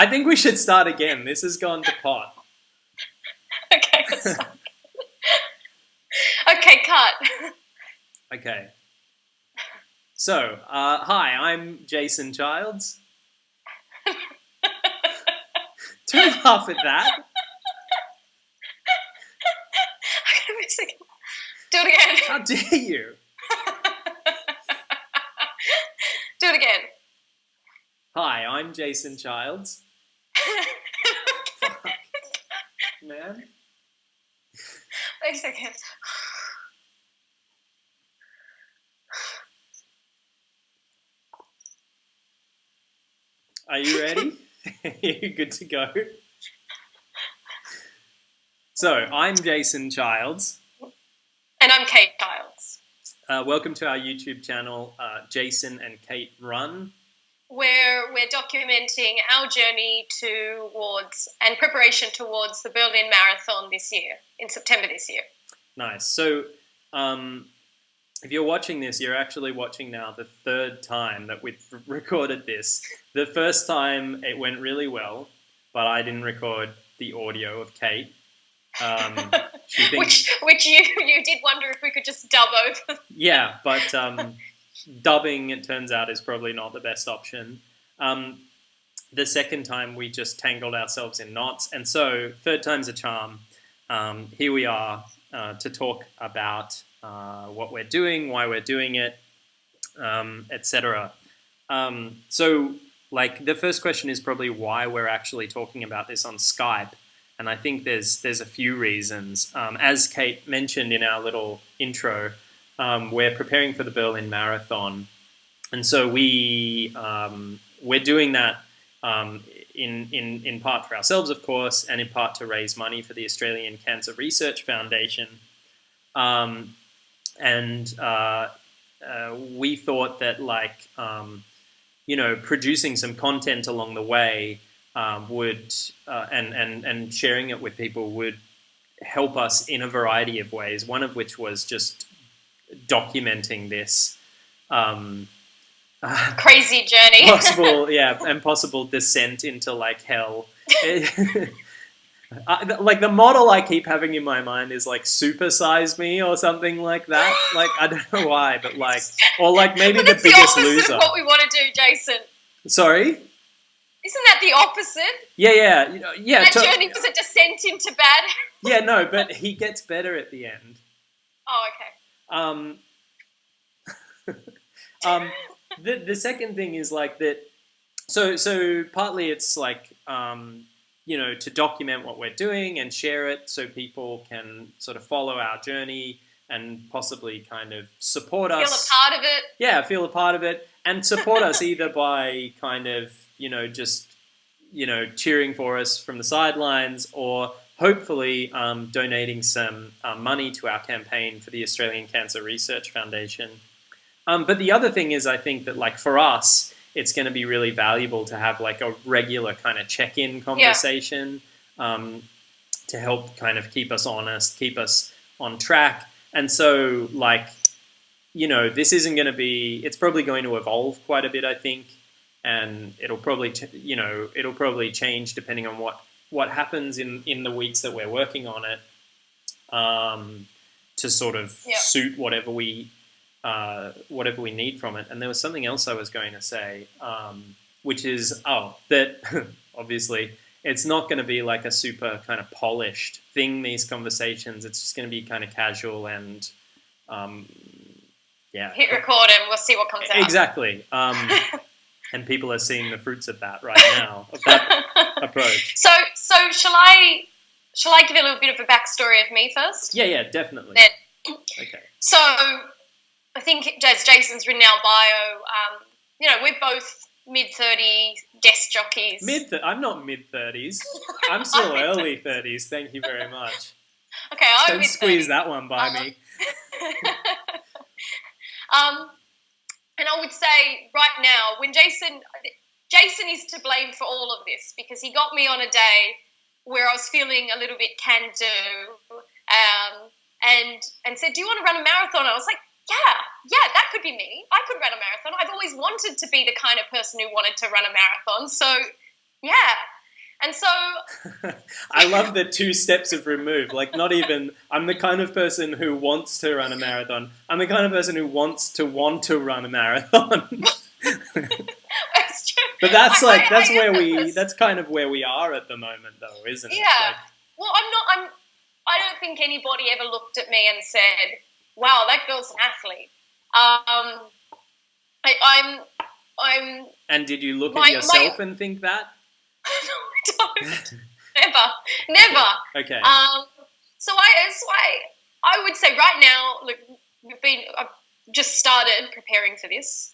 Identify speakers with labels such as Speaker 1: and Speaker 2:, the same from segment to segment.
Speaker 1: I think we should start again. This has gone to pot.
Speaker 2: Okay, let's start. Okay, cut.
Speaker 1: Okay. So, hi, I'm Jason Childs. Don't laugh at that.
Speaker 2: Okay, wait a second. Do it again.
Speaker 1: How dare you?
Speaker 2: Do it again.
Speaker 1: Hi, I'm Jason Childs. Fuck. Man.
Speaker 2: Wait a second.
Speaker 1: Are you ready? You good to go? So, I'm Jason Childs.
Speaker 2: And I'm Kate Childs.
Speaker 1: Welcome to our YouTube channel, Jason and Kate Run.
Speaker 2: Where we're documenting our journey towards and preparation towards the Berlin Marathon this year, in September this year.
Speaker 1: Nice. So, if you're watching this, you're actually watching now the third time that we've recorded this. The first time it went really well, but I didn't record the audio of Kate. She thinks,
Speaker 2: which you did wonder if we could just dub over.
Speaker 1: Yeah, but dubbing, it turns out, is probably not the best option. The second time we just tangled ourselves in knots, and so third time's a charm. Here we are to talk about what we're doing, why we're doing it, etc. So, like, the first question is probably why we're actually talking about this on Skype, and I think there's a few reasons. As Kate mentioned in our little intro, we're preparing for the Berlin Marathon, and so we're doing that in part for ourselves, of course, and in part to raise money for the Australian Cancer Research Foundation. We thought that, like, producing some content along the way would and sharing it with people would help us in a variety of ways. One of which was just documenting this
Speaker 2: crazy journey,
Speaker 1: possible descent into, like, hell. Like, the model I keep having in my mind is, like, Super Size Me or something like that. Like, I don't know why, but, like, or, like, maybe The Biggest Loser.
Speaker 2: What we want to do, Jason.
Speaker 1: Sorry?
Speaker 2: Isn't that the opposite?
Speaker 1: Yeah.
Speaker 2: That journey was a descent into bad.
Speaker 1: Yeah, no, but he gets better at the end.
Speaker 2: Oh, okay.
Speaker 1: The second thing is, like, that. So partly it's like to document what we're doing and share it so people can sort of follow our journey and possibly kind of support us.
Speaker 2: Feel a part of it.
Speaker 1: Yeah, feel a part of it and support us either by kind of cheering for us from the sidelines, or hopefully donating some money to our campaign for the Australian Cancer Research Foundation. But the other thing is, I think that, like, for us, it's going to be really valuable to have, like, a regular kind of check-in conversation to help kind of keep us honest, keep us on track. And so, like, this isn't going to be, it's probably going to evolve quite a bit, I think. And it'll probably, change depending on what happens in the weeks that we're working on it, to sort of suit whatever we need from it. And there was something else I was going to say, which is, that obviously it's not going to be like a super kind of polished thing, these conversations. It's just going to be kind of casual and,
Speaker 2: hit record and we'll see what comes out.
Speaker 1: Exactly. And people are seeing the fruits of that right now, of that approach.
Speaker 2: So shall I give you a little bit of a backstory of me first?
Speaker 1: Yeah, definitely.
Speaker 2: Then,
Speaker 1: okay.
Speaker 2: So I think, as Jason's written our bio, we're both mid-30s guest jockeys.
Speaker 1: I'm not mid-30s. I'm still early 30s. Thank you very much.
Speaker 2: Okay, I'm
Speaker 1: Don't squeeze that one by me.
Speaker 2: And I would say right now, when Jason is to blame for all of this, because he got me on a day where I was feeling a little bit can-do, and said, "Do you want to run a marathon?" I was like, yeah, that could be me. I could run a marathon. I've always wanted to be the kind of person who wanted to run a marathon. So Yeah. And so
Speaker 1: I love the 2 steps of remove. Like, not even, I'm the kind of person who wants to run a marathon. I'm the kind of person who wants to run a marathon.
Speaker 2: it's true.
Speaker 1: But that's kind of where we are at the moment, though, isn't it?
Speaker 2: Yeah.
Speaker 1: Like,
Speaker 2: Well, I don't think anybody ever looked at me and said, "Wow, that girl's an athlete." I'm.
Speaker 1: And did you look at yourself and think that?
Speaker 2: No, I don't. Never.
Speaker 1: Okay.
Speaker 2: So I would say right now, look, I've just started preparing for this.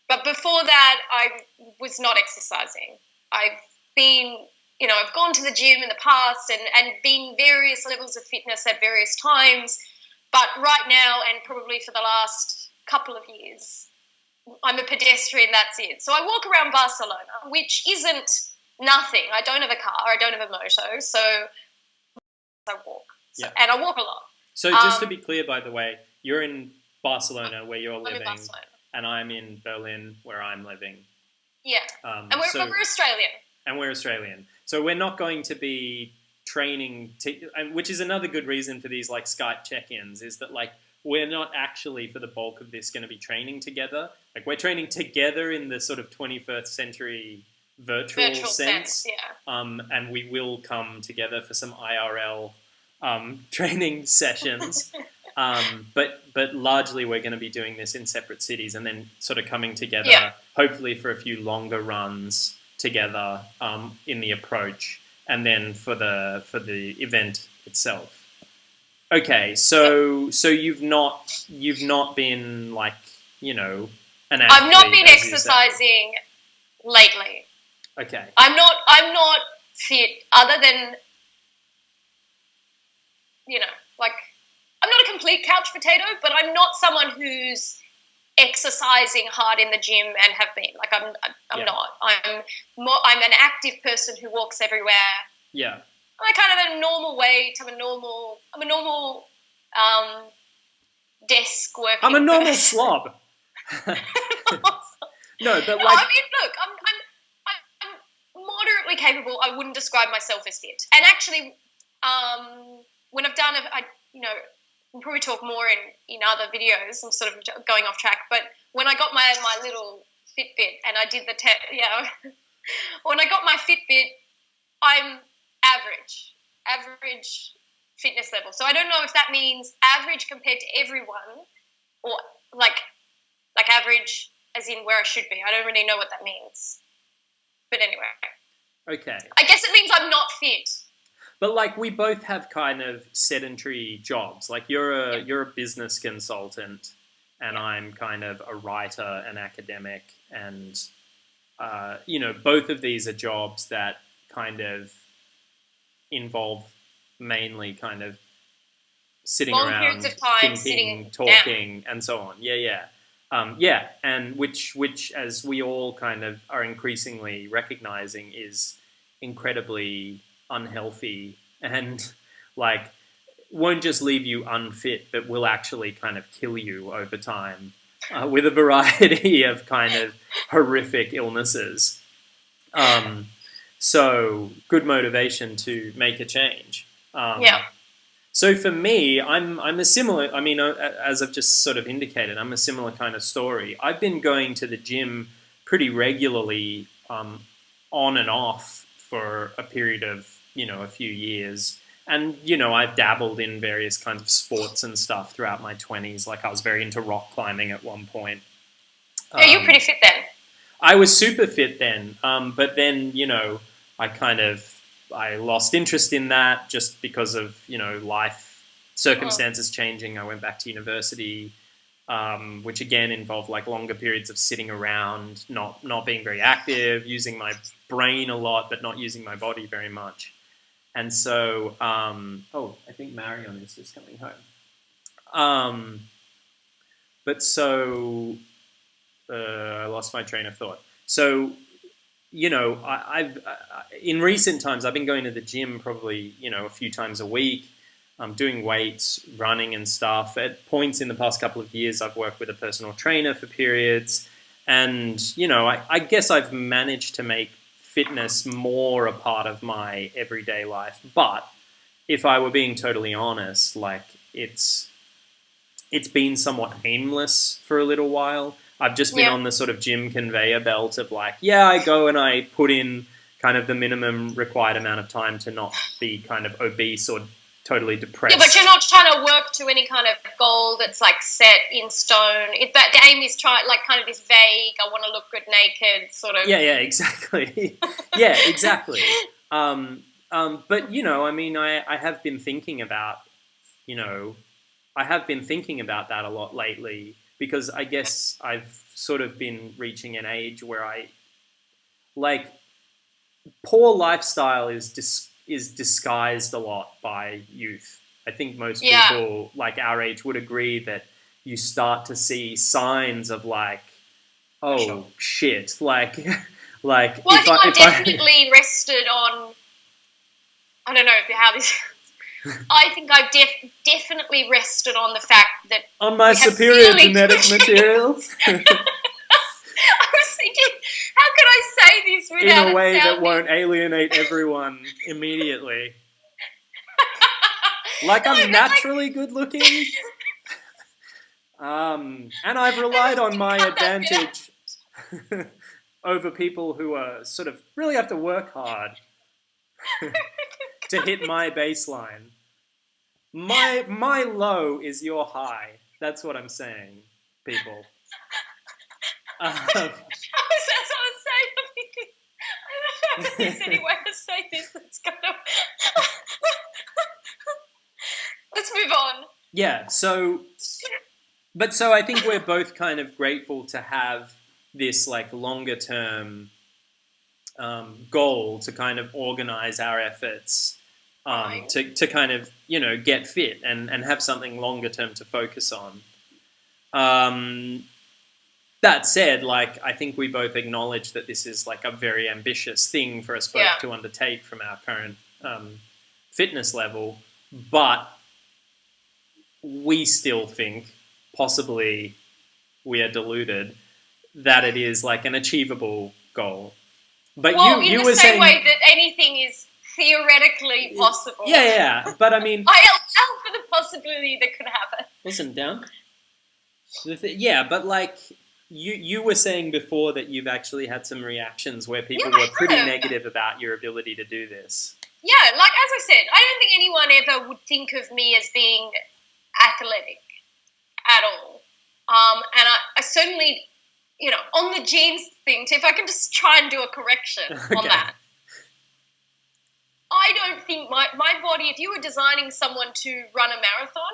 Speaker 2: But before that, I was not exercising. I've been, I've gone to the gym in the past and been various levels of fitness at various times. But right now, and probably for the last couple of years, I'm a pedestrian, that's it. So I walk around Barcelona, which isn't nothing. I don't have a car, I don't have a moto, so I walk.
Speaker 1: Yeah.
Speaker 2: And I walk a lot.
Speaker 1: So just to be clear, by the way, you're in Barcelona where you're living, and I'm in Berlin where I'm living.
Speaker 2: Yeah, and we're Australian.
Speaker 1: And we're Australian. So we're not going to be training, which is another good reason for these like Skype check-ins, is that like we're not actually for the bulk of this going to be training together. Like we're training together in the sort of 21st century virtual sense.
Speaker 2: Yeah.
Speaker 1: And we will come together for some IRL training sessions. But largely we're going to be doing this in separate cities and then sort of coming together, hopefully for a few longer runs together in the approach, and then for the event itself. Okay, so you've not been like, an athlete.
Speaker 2: I've not been exercising lately.
Speaker 1: Okay.
Speaker 2: I'm not fit other than like I'm not a complete couch potato, but I'm not someone who's exercising hard in the gym and have been. Like I'm not. I'm an active person who walks everywhere.
Speaker 1: Yeah.
Speaker 2: I kind of have a normal weight. I'm a normal desk working.
Speaker 1: I'm a normal slob. No, but like
Speaker 2: I mean, look, I'm moderately capable. I wouldn't describe myself as fit. And actually, when I've done we'll probably talk more in other videos. I'm sort of going off track, but when I got my little Fitbit and I did the test, when I got my Fitbit, I'm average fitness level. So I don't know if that means average compared to everyone, or like average as in where I should be. I don't really know what that means. But anyway.
Speaker 1: Okay.
Speaker 2: I guess it means I'm not fit.
Speaker 1: But like we both have kind of sedentary jobs. Like you're a business consultant, and I'm kind of a writer, an academic, and both of these are jobs that kind of involve mainly kind of sitting
Speaker 2: long
Speaker 1: around,
Speaker 2: periods of time,
Speaker 1: thinking, talking, and so on. And which as we all kind of are increasingly recognizing is incredibly unhealthy and like won't just leave you unfit, but will actually kind of kill you over time with a variety of kind of horrific illnesses. So good motivation to make a change. So for me, I'm a similar, as I've just sort of indicated, I'm a similar kind of story. I've been going to the gym pretty regularly on and off for a period of, a few years. And, I've dabbled in various kinds of sports and stuff throughout my 20s. Like I was very into rock climbing at one point.
Speaker 2: Yeah, you're pretty fit then.
Speaker 1: I was super fit then. But then, I lost interest in that just because of, life circumstances changing. I went back to university, which again involved like longer periods of sitting around, not being very active, using my brain a lot, but not using my body very much. And so, I think Marion is just coming home. I lost my train of thought. So, I've in recent times, I've been going to the gym probably, a few times a week. I'm doing weights, running and stuff. At points in the past couple of years, I've worked with a personal trainer for periods. And, I guess I've managed to make fitness more a part of my everyday life. But if I were being totally honest, like it's been somewhat aimless for a little while. I've just been on the sort of gym conveyor belt of like, yeah, I go and I put in kind of the minimum required amount of time to not be kind of obese or totally depressed.
Speaker 2: Yeah, but you're not trying to work to any kind of goal that's like set in stone. But the aim is kind of this vague, I want to look good naked sort of.
Speaker 1: Yeah, exactly. Yeah, exactly. But, you know, I mean, I have been thinking about, you know, that a lot lately because I guess I've sort of been reaching an age where poor lifestyle is disguised a lot by youth. I think most people like our age would agree that you start to see signs of like, oh shit, like. Well,
Speaker 2: I definitely rested on. I don't know how this. I think I've definitely rested on the fact that
Speaker 1: on my superior genetic material.
Speaker 2: I was thinking, how can I say this without
Speaker 1: in a way that won't alienate everyone immediately? Like I'm naturally good looking, and I've relied on my advantage over people who are sort of really have to work hard to hit my baseline. My low is your high. That's what I'm saying, people.
Speaker 2: That's what I'm saying. I don't know if there's any way to say this that's going to... Let's move on.
Speaker 1: Yeah, so I think we're both kind of grateful to have this like longer term goal to kind of organize our efforts to kind of, you know, get fit and have something longer term to focus on. That said, like, I think we both acknowledge that this is like a very ambitious thing for us both to undertake from our current fitness level, but we still think, possibly we are deluded, that it is like an achievable goal. But you were saying...
Speaker 2: in the same way that anything is theoretically possible.
Speaker 1: Yeah, but I mean...
Speaker 2: I allow for the possibility that could happen.
Speaker 1: Listen, down. Yeah, but like... You were saying before that you've actually had some reactions where people were pretty negative about your ability to do this.
Speaker 2: Yeah, like as I said, I don't think anyone ever would think of me as being athletic at all. And I certainly, you know, on the genes thing, if I can just try and do a correction on that. I don't think my body, if you were designing someone to run a marathon,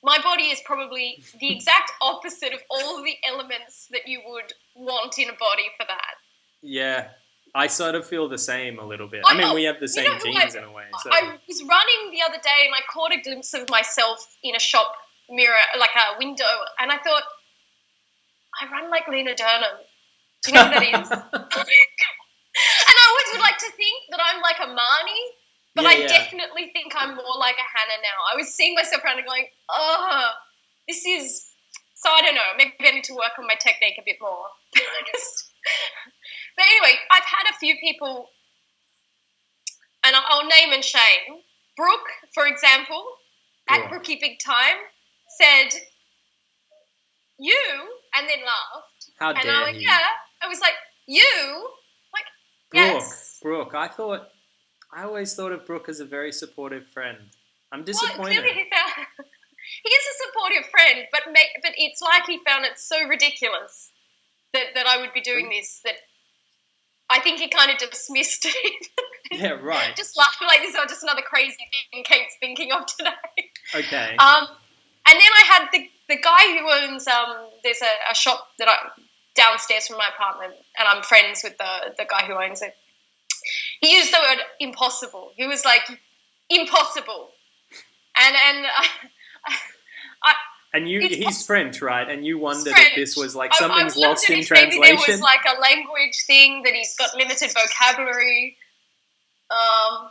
Speaker 2: my body is probably the exact opposite of all of the elements that you would want in a body for that.
Speaker 1: Yeah, I sort of feel the same a little bit. I mean, we have the same genes in a way. So.
Speaker 2: I was running the other day and I caught a glimpse of myself in a shop mirror, like a window, and I thought, I run like Lena Dunham. Do you know who that is? And I always would like to think that I'm like a Marnie. But I definitely think I'm more like a Hannah now. I was seeing myself around and going, oh, this is... So I don't know. Maybe I need to work on my technique a bit more. But anyway, I've had a few people, and I'll name and shame. Brooke, for example, at Brookie Big Time, said, you, and then laughed.
Speaker 1: How dare
Speaker 2: you. And I went, yeah. I was like, you? Like, yes.
Speaker 1: Brooke, I always thought of Brooke as a very supportive friend. I'm disappointed.
Speaker 2: Well, clearly he is a supportive friend, but it's like he found it so ridiculous that I would be doing this that I think he kind of dismissed it.
Speaker 1: Yeah, right.
Speaker 2: Just laughing like this is just another crazy thing Kate's thinking of today.
Speaker 1: Okay.
Speaker 2: And then I had the guy who owns there's a shop that downstairs from my apartment, and I'm friends with the guy who owns it. He used the word impossible. He was like, impossible. And
Speaker 1: he's French, right? And you wondered if this was like something's lost in translation?
Speaker 2: Maybe there was like a language thing that he's got limited vocabulary. I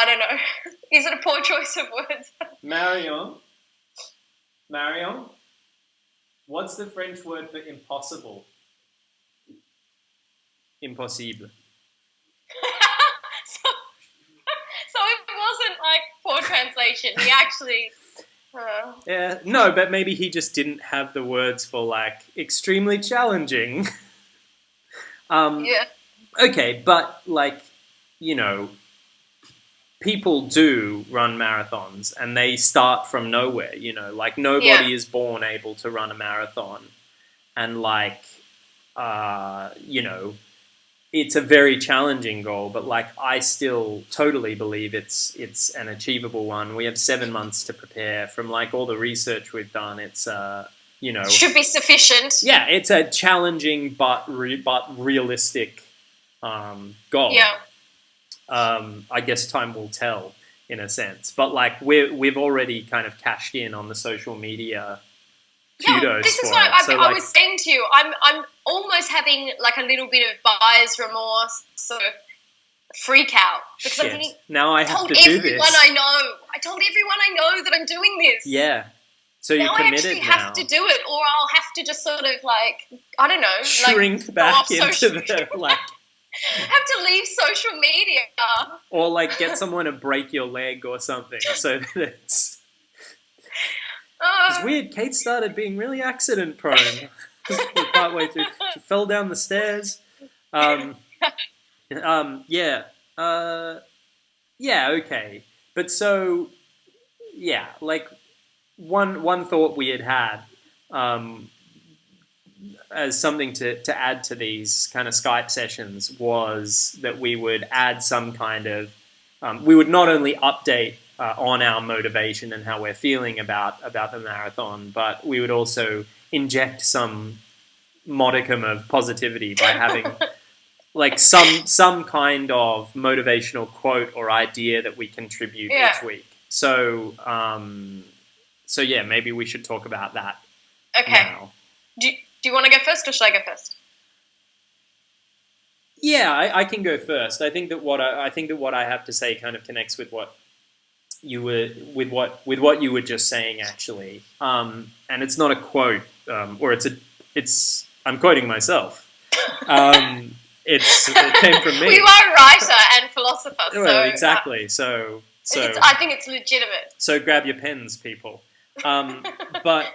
Speaker 2: don't know. Is it a poor choice of words?
Speaker 1: Marion, what's the French word for impossible? Impossible.
Speaker 2: translation. He actually...
Speaker 1: Yeah, no, but maybe he just didn't have the words for, like, extremely challenging.
Speaker 2: Yeah.
Speaker 1: Okay, but, like, you know, people do run marathons and they start from nowhere, you know, like nobody is born able to run a marathon. And like, you know, it's a very challenging goal, but like I still totally believe it's an achievable one. We have 7 months to prepare. From like all the research we've done, it's you know,
Speaker 2: should be sufficient.
Speaker 1: Yeah, it's a challenging but realistic goal.
Speaker 2: Yeah.
Speaker 1: I guess time will tell in a sense, but like we've already kind of cashed in on the social media kudos.
Speaker 2: This is
Speaker 1: for
Speaker 2: what
Speaker 1: it.
Speaker 2: I was saying to you. I'm almost having like a little bit of buyer's remorse, sort of freak out because I'm thinking,
Speaker 1: now I have to do this.
Speaker 2: I told everyone I know that I'm doing this.
Speaker 1: Yeah. So you're committed now.
Speaker 2: I actually have to do it, or I'll have to just sort of like, I don't know,
Speaker 1: shrink
Speaker 2: like,
Speaker 1: back into the like.
Speaker 2: Have to leave social media,
Speaker 1: or like get someone to break your leg or something, so that it's. It's weird. Kate started being really accident prone partway through. She fell down the stairs. Yeah. Yeah. Okay. But so, yeah, like one thought we had as something to add to these kind of Skype sessions was that we would add some kind of, we would not only update on our motivation and how we're feeling about the marathon, but we would also inject some modicum of positivity by having like some kind of motivational quote or idea that we contribute each week. So, so yeah, maybe we should talk about that.
Speaker 2: Okay.
Speaker 1: Now.
Speaker 2: Do you want to go first, or should I go first?
Speaker 1: Yeah, I can go first. I think that what I have to say kind of connects with what you were what you were just saying, actually. And it's not a quote, or it's I'm quoting myself. It came from me.
Speaker 2: You are a writer and philosopher.
Speaker 1: Well, exactly. So
Speaker 2: I think it's legitimate.
Speaker 1: So grab your pens, people. But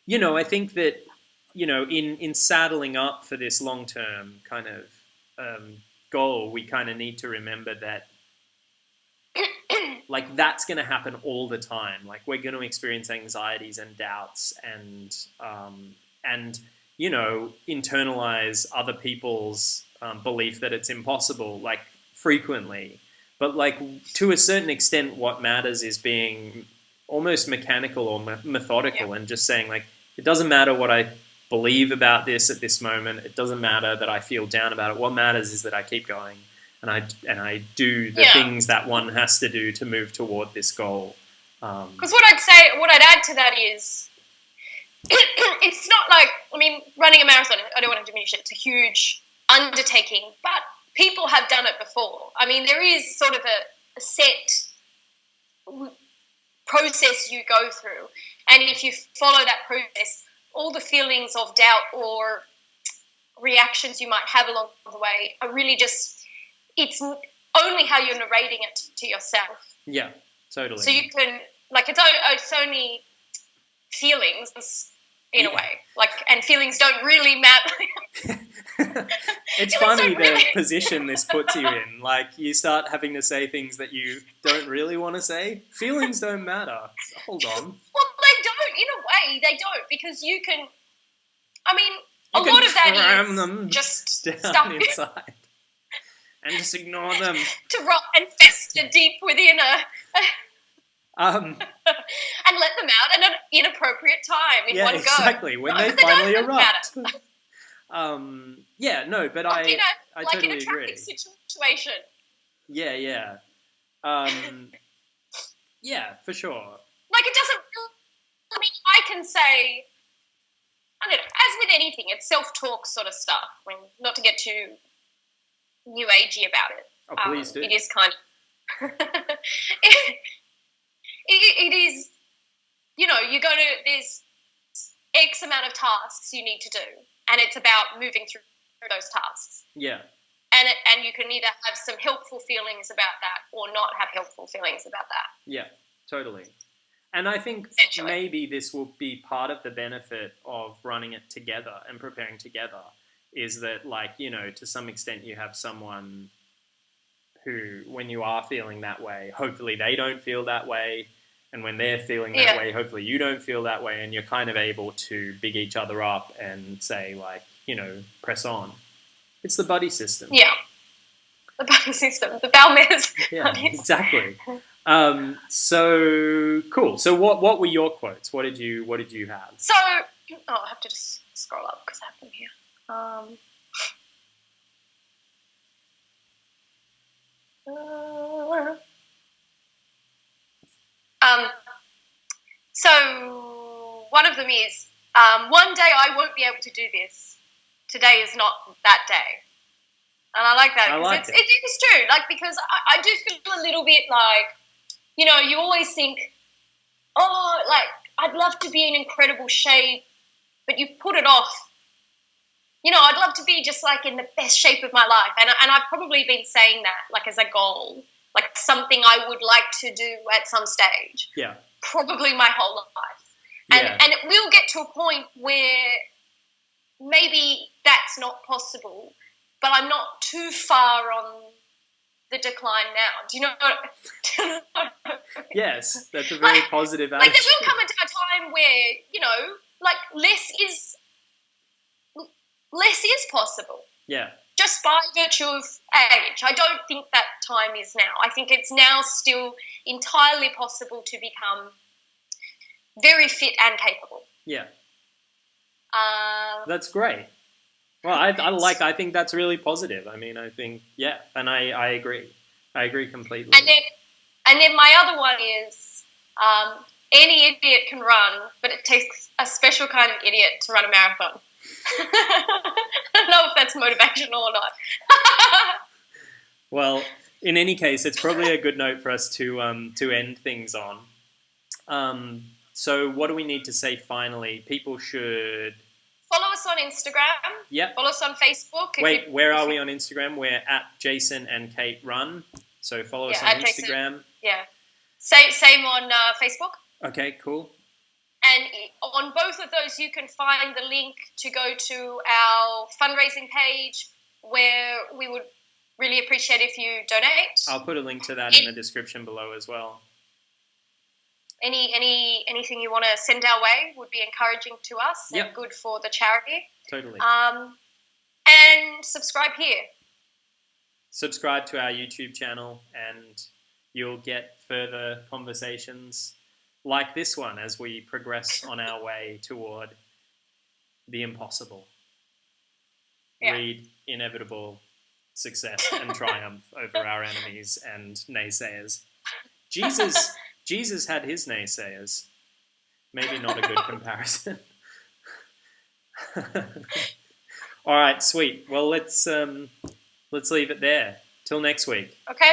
Speaker 1: you know, I think that, you know, in saddling up for this long-term kind of goal, we kind of need to remember that like that's going to happen all the time. Like we're going to experience anxieties and doubts and you know, internalize other people's belief that it's impossible, like frequently. But like to a certain extent, what matters is being almost mechanical or methodical and just saying like, it doesn't matter what I believe about this at this moment. It doesn't matter that I feel down about it. What matters is that I keep going and I do the things that one has to do to move toward this goal.
Speaker 2: Because what I'd add to that is, it's not like, I mean, running a marathon, I don't want to diminish it, it's a huge undertaking, but people have done it before. I mean, there is sort of a set process you go through, and if you follow that process, all the feelings of doubt or reactions you might have along the way are really just, it's only how you're narrating it to yourself.
Speaker 1: Yeah, totally.
Speaker 2: So you can, like, it's only feelings in a way, like, and feelings don't really matter.
Speaker 1: It's funny the position this puts you in. Like, you start having to say things that you don't really want to say. Feelings don't matter. Hold on.
Speaker 2: Well, they don't. In a way, they don't, because you can. I mean,
Speaker 1: a
Speaker 2: lot of that
Speaker 1: cram
Speaker 2: is
Speaker 1: them
Speaker 2: just
Speaker 1: down
Speaker 2: stuff
Speaker 1: inside and just ignore them.
Speaker 2: To rot and fester deep within
Speaker 1: and
Speaker 2: let them out at an inappropriate time in one go.
Speaker 1: Yeah, exactly. When they finally erupt. Yeah, no, but I totally
Speaker 2: in a traffic
Speaker 1: agree.
Speaker 2: Situation.
Speaker 1: Yeah. Yeah, for sure.
Speaker 2: Like, it doesn't. I mean, I can say, I don't know. As with anything, it's self-talk sort of stuff. I mean, not to get too new agey about it.
Speaker 1: Oh, please do.
Speaker 2: It is kind of. It is, you know, there's X amount of tasks you need to do, and it's about moving through those tasks.
Speaker 1: Yeah.
Speaker 2: and you can either have some helpful feelings about that or not have helpful feelings about that.
Speaker 1: Yeah, totally. And I think maybe this will be part of the benefit of running it together and preparing together, is that, like, you know, to some extent you have someone who, when you are feeling that way, hopefully they don't feel that way. And when they're feeling that way, hopefully you don't feel that way. And you're kind of able to big each other up and say, like, you know, press on. It's the buddy system.
Speaker 2: Yeah. The buddy system. The Balmez.
Speaker 1: Yeah, exactly. So cool. So what were your quotes? What did you have?
Speaker 2: So I have to just scroll up because I have them here. So one of them is, one day I won't be able to do this. Today is not that day. And I like that.
Speaker 1: I like it.
Speaker 2: It is true. Like, because I do feel a little bit like, you know, you always think, oh, like, I'd love to be in incredible shape, but you've put it off. You know, I'd love to be just like in the best shape of my life. And I've probably been saying that, like, as a goal, like something I would like to do at some stage.
Speaker 1: Yeah.
Speaker 2: Probably my whole life. And it will get to a point where maybe that's not possible, but I'm not too far on the decline now. Do you know what?
Speaker 1: Yes, that's a very positive attitude.
Speaker 2: Like, there will come a time where, you know, like, less is possible.
Speaker 1: Yeah.
Speaker 2: Just by virtue of age. I don't think that time is now. I think it's now still entirely possible to become very fit and capable.
Speaker 1: Yeah. That's great. Well, I think that's really positive. I mean, I think, yeah, and I agree. I agree completely.
Speaker 2: And then my other one is, any idiot can run, but it takes a special kind of idiot to run a marathon. I don't know if that's motivational or not.
Speaker 1: Well, in any case, it's probably a good note for us to end things on. So what do we need to say finally? People should
Speaker 2: follow us on Instagram.
Speaker 1: Yep.
Speaker 2: Follow us on Facebook.
Speaker 1: Wait, where are we on Instagram? We're at Jason and Kate Run. So follow us on Instagram.
Speaker 2: Jason. Yeah. Same on Facebook.
Speaker 1: Okay, cool.
Speaker 2: And on both of those, you can find the link to go to our fundraising page, where we would really appreciate if you donate.
Speaker 1: I'll put a link to that in the description below as well.
Speaker 2: Anything you want to send our way would be encouraging to us and good for the charity.
Speaker 1: Totally.
Speaker 2: And subscribe here.
Speaker 1: Subscribe to our YouTube channel and you'll get further conversations like this one as we progress on our way toward the impossible.
Speaker 2: Yeah.
Speaker 1: Read inevitable success and triumph over our enemies and naysayers. Jesus had his naysayers. Maybe not a good comparison. All right, sweet. Well, let's leave it there. Till next week.
Speaker 2: Okay.